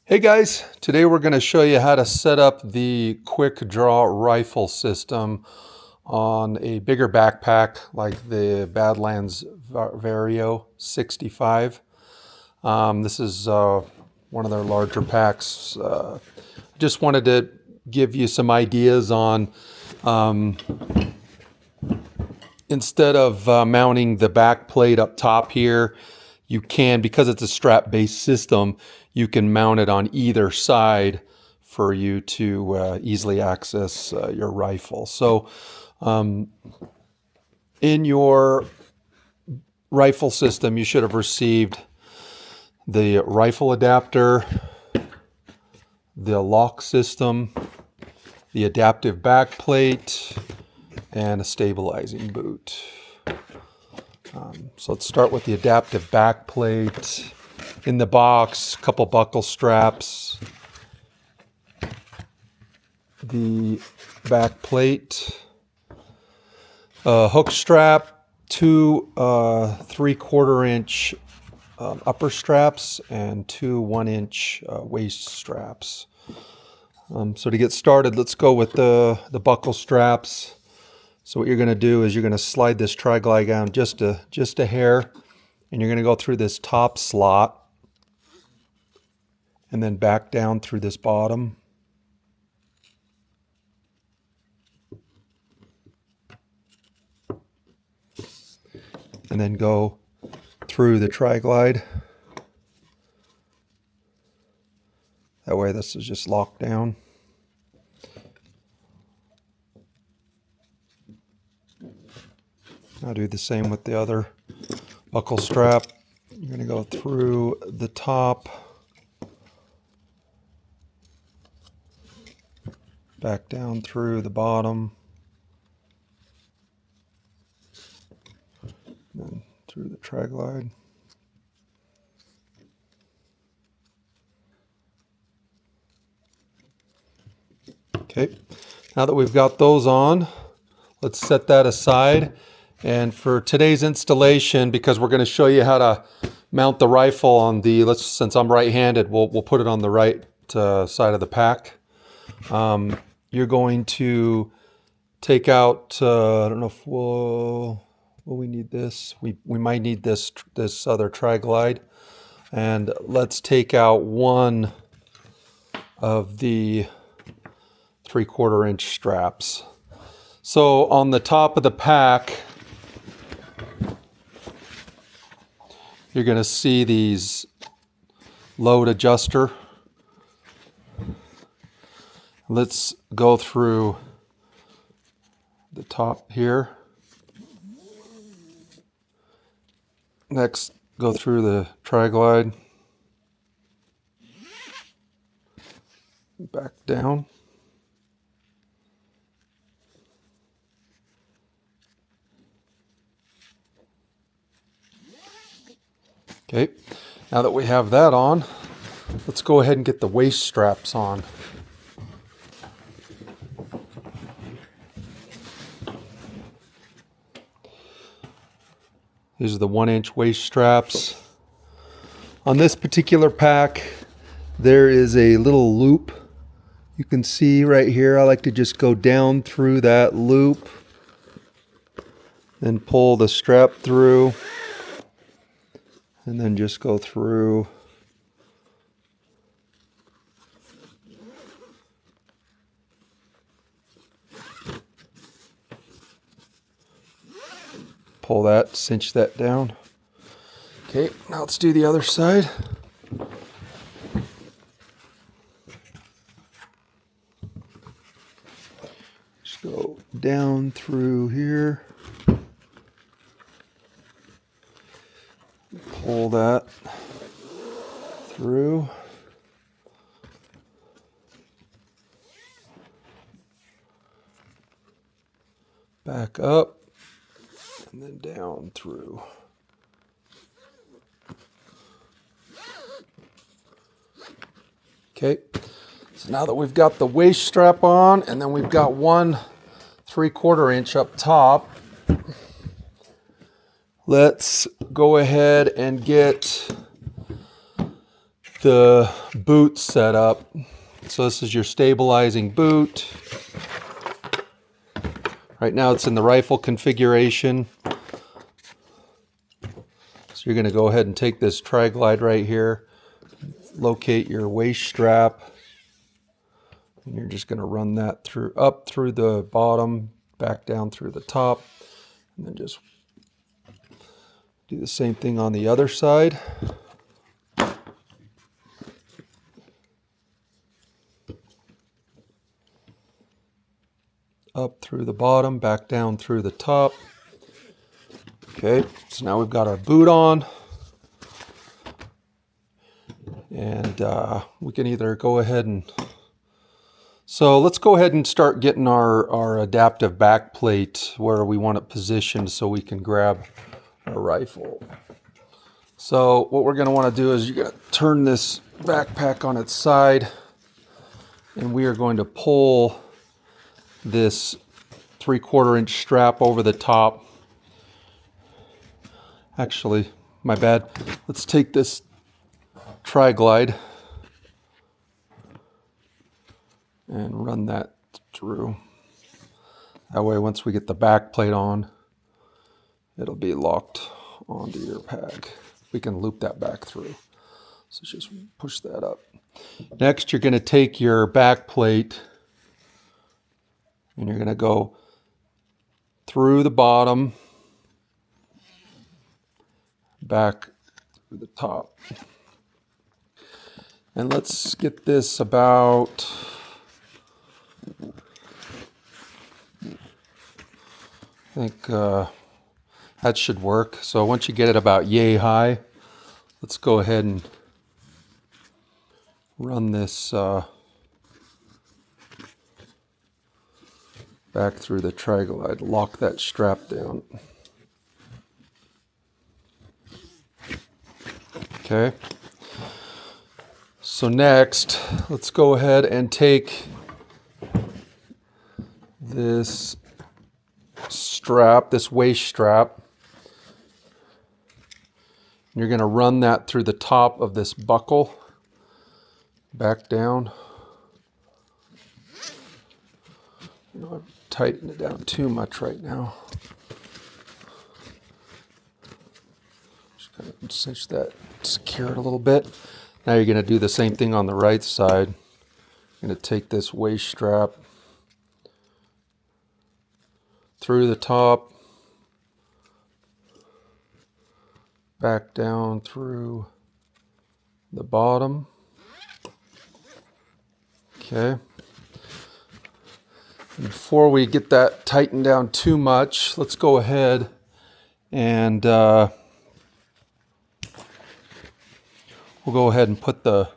Hey guys, today we're going to show you how to set up the quick draw rifle system on a bigger backpack like the Badlands Vario65. This is one of their larger packs. Just wanted to give you some ideas on instead of mounting the back plate up top here, you can, because it's a strap-based system, you can mount it on either side for you to easily access your rifle. So in your rifle system, you should have received the rifle adapter, the lock system, the adaptive back plate, and a stabilizing boot. So let's start with the adaptive back plate. In the box, a couple buckle straps, the back plate, a hook strap, two 3/4 inch upper straps, and two 1-inch waist straps. So to get started, let's go with the buckle straps. So what you're going to do is you're going to slide this tri-glide down just a hair, and you're going to go through this top slot and then back down through this bottom. And then go through the tri-glide. That way this is just locked down. I'll do the same with the other buckle strap. You're going to go through the top, back down through the bottom, and then through the tri-glide. Okay, now that we've got those on, let's set that aside. And for today's installation, because we're going to show you how to mount the rifle on the, since I'm right-handed, we'll put it on the right side of the pack. You're going to take out, I don't know if will we need this? We might need this other tri-glide. And let's take out one of the 3/4 inch straps. So on the top of the pack, you're going to see these load adjuster. Let's go through the top here. Next, go through the tri-glide. Back down. Okay, now that we have that on, let's go ahead and get the waist straps on. These are the 1-inch waist straps. On this particular pack, there is a little loop. You can see right here, I like to just go down through that loop, then pull the strap through, and then just go through. Pull that, cinch that down. Okay, now let's do the other side. Just go down through here. Pull that through. Back up and then down through. Okay, so now that we've got the waist strap on and then we've got one 3/4 inch up top, let's go ahead and get the boot setup. So this is your stabilizing boot. Right now it's in the rifle configuration. So you're going to go ahead and take this tri-glide right here, locate your waist strap, and you're just going to run that through, up through the bottom, back down through the top, and then just do the same thing on the other side. Up through the bottom, back down through the top. Okay, so now we've got our boot on. And we can either go ahead and... So let's go ahead and start getting our adaptive back plate where we want it positioned so we can grab our rifle. So what we're going to want to do is you're going to turn this backpack on its side, and we are going to pull this 3/4 inch strap over the top. Actually, my bad. Let's take this tri-glide and run that through. That way, once we get the back plate on, it'll be locked onto your pack. We can loop that back through. So just push that up. Next, you're going to take your back plate and you're going to go through the bottom, back through the top. And let's get this about, I think that should work. So once you get it about yay high, let's go ahead and run this back through the tri-glide, lock that strap down. Okay. So next, let's go ahead and take this strap, this waist strap. You're going to run that through the top of this buckle, back down. I'm tightening it down too much right now. Just kind of cinch that, secure it a little bit. Now you're going to do the same thing on the right side. You're going to take this waist strap through the top, back down through the bottom. Okay. And before we get that tightened down too much, let's go ahead and we'll go ahead and put the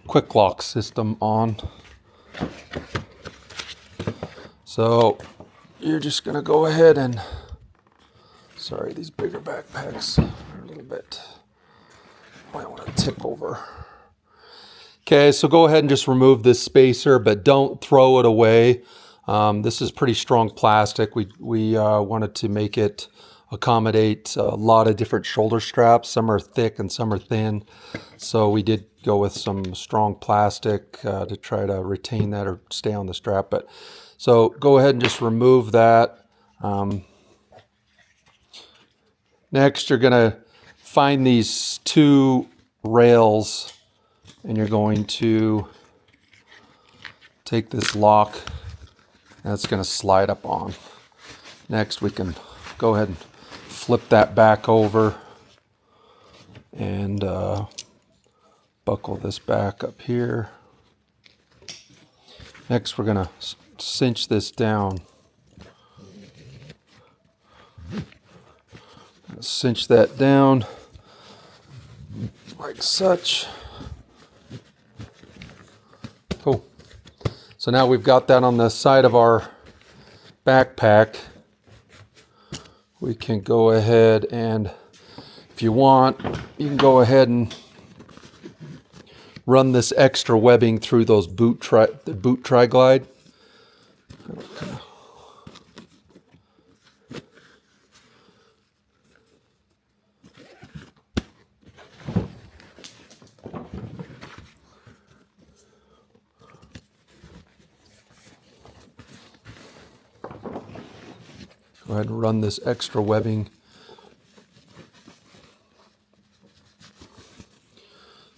quick lock system on. So you're just going to go ahead and, sorry, these bigger backpacks are a little bit, might want to tip over. Okay, so go ahead and just remove this spacer, but don't throw it away. This is pretty strong plastic. We wanted to make it accommodate a lot of different shoulder straps. Some are thick and some are thin. So we did go with some strong plastic to try to retain that or stay on the strap. But so go ahead and just remove that. Next, you're going to find these two rails and you're going to take this lock and it's going to slide up on. Next, we can go ahead and flip that back over and buckle this back up here. Next, we're going to cinch this down. Cinch that down like such. Cool. So now we've got that on the side of our backpack. We can go ahead and, if you want, you can go ahead and run this extra webbing through those the boot tri-glide. Go ahead and run this extra webbing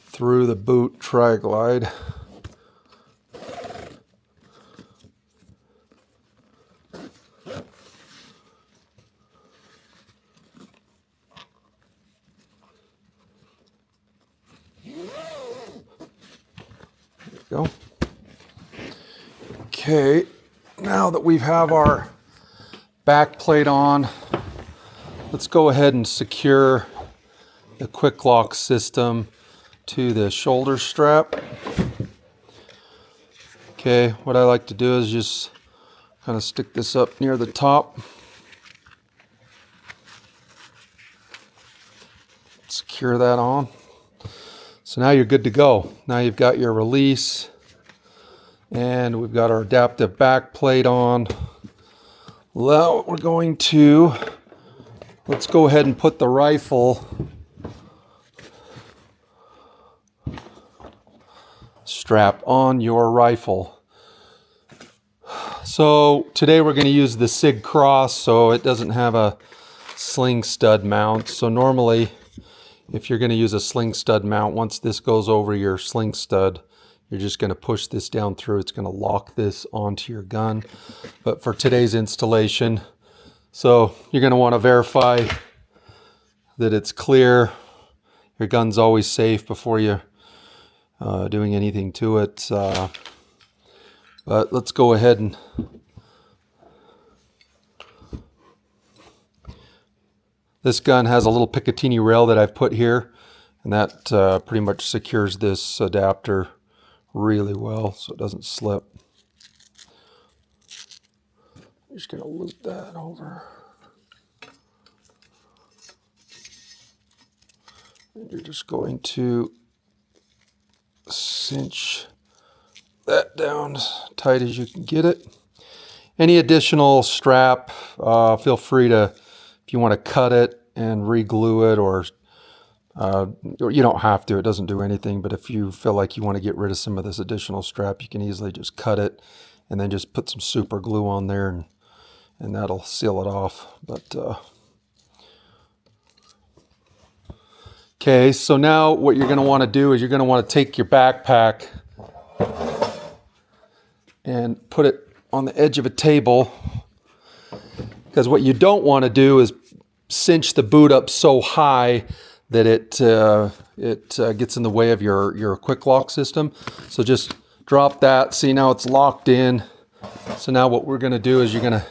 through the boot tri-glide. Go. Okay, now that we have our back plate on, let's go ahead and secure the quick lock system to the shoulder strap. Okay, what I like to do is just kind of stick this up near the top. Secure that on. So now you're good to go. Now you've got your release, and we've got our adaptive back plate on. Well, we're going to, let's go ahead and put the rifle strap on your rifle. So today we're going to use the SIG Cross, so it doesn't have a sling stud mount. So normally, if you're going to use a sling stud mount, once this goes over your sling stud, you're just going to push this down through. It's going to lock this onto your gun. But for today's installation, so you're going to want to verify that it's clear. Your gun's always safe before you're doing anything to it. But let's go ahead and this gun has a little Picatinny rail that I've put here, and that pretty much secures this adapter really well so it doesn't slip. I'm just going to loop that over. And you're just going to cinch that down as tight as you can get it. Any additional strap, feel free to, if you want to cut it and re-glue it, or you don't have to, it doesn't do anything, but if you feel like you want to get rid of some of this additional strap, you can easily just cut it and then just put some super glue on there, and that'll seal it off. But okay, so now what you're going to want to do is you're going to want to take your backpack and put it on the edge of a table, because what you don't want to do is cinch the boot up so high that it gets in the way of your quick lock system. So just drop that. See, now it's locked in. So now what we're going to do is you're going to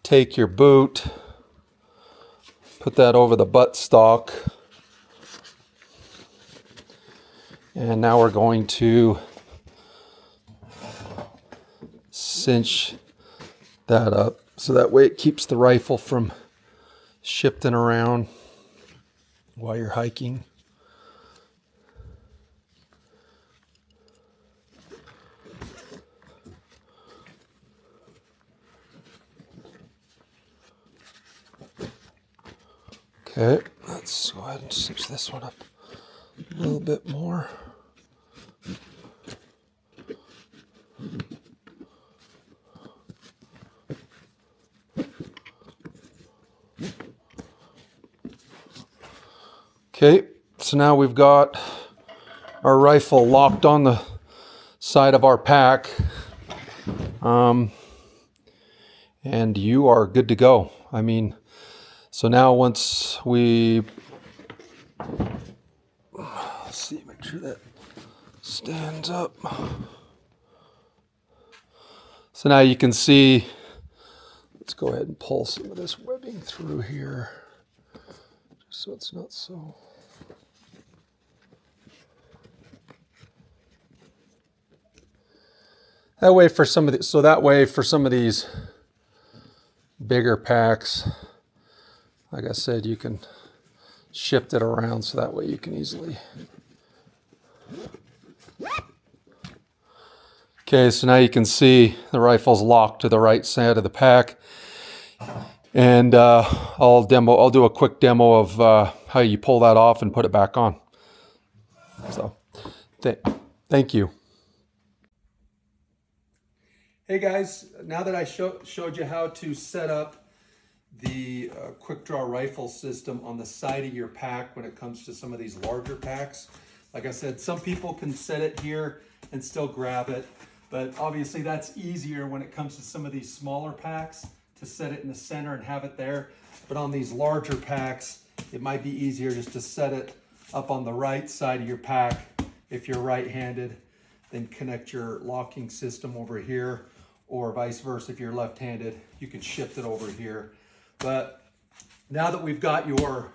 take your boot, put that over the buttstock, and now we're going to cinch that up so that way it keeps the rifle from shifting around while you're hiking. Okay, let's go ahead and cinch this one up a little bit more. Okay, so now we've got our rifle locked on the side of our pack, and you are good to go. I mean, so now once we, let's see, make sure that stands up. So now you can see, let's go ahead and pull some of this webbing through here, just so it's not so. That way for some of the, so that way for some of these bigger packs, like I said, you can shift it around so that way you can easily. Okay, so now you can see the rifle's locked to the right side of the pack, and I'll do a quick demo of how you pull that off and put it back on. So, thank you. Hey guys, now that I showed you how to set up the quick draw rifle system on the side of your pack when it comes to some of these larger packs. Like I said, some people can set it here and still grab it, but obviously that's easier when it comes to some of these smaller packs to set it in the center and have it there. But on these larger packs, it might be easier just to set it up on the right side of your pack if you're right-handed, then connect your locking system over here, or vice versa if you're left-handed, you can shift it over here. But now that we've got your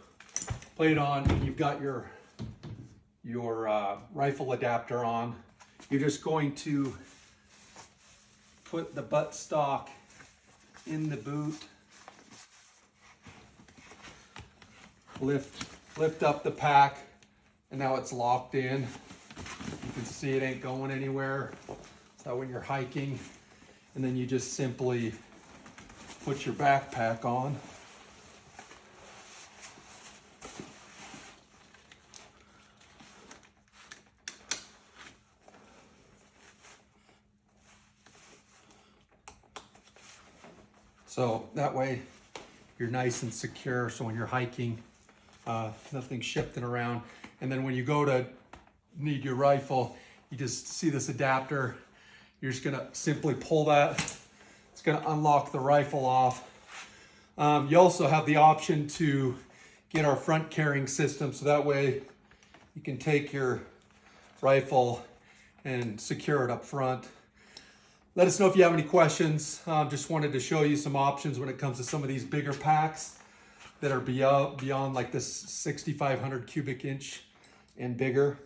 plate on and you've got your rifle adapter on, you're just going to put the buttstock in the boot, lift up the pack, and now it's locked in. You can see it ain't going anywhere. So when you're hiking, and then you just simply put your backpack on. So that way you're nice and secure. So when you're hiking, nothing's shifting around. And then when you go to need your rifle, you just see this adapter. You're just gonna simply pull that. It's gonna unlock the rifle off. You also have the option to get our front carrying system, so that way you can take your rifle and secure it up front. Let us know if you have any questions. Just wanted to show you some options when it comes to some of these bigger packs that are beyond like this 6,500 cubic inch and bigger,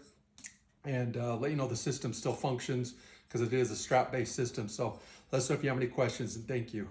and let you know the system still functions because it is a strap-based system. So let us know if you have any questions, and thank you.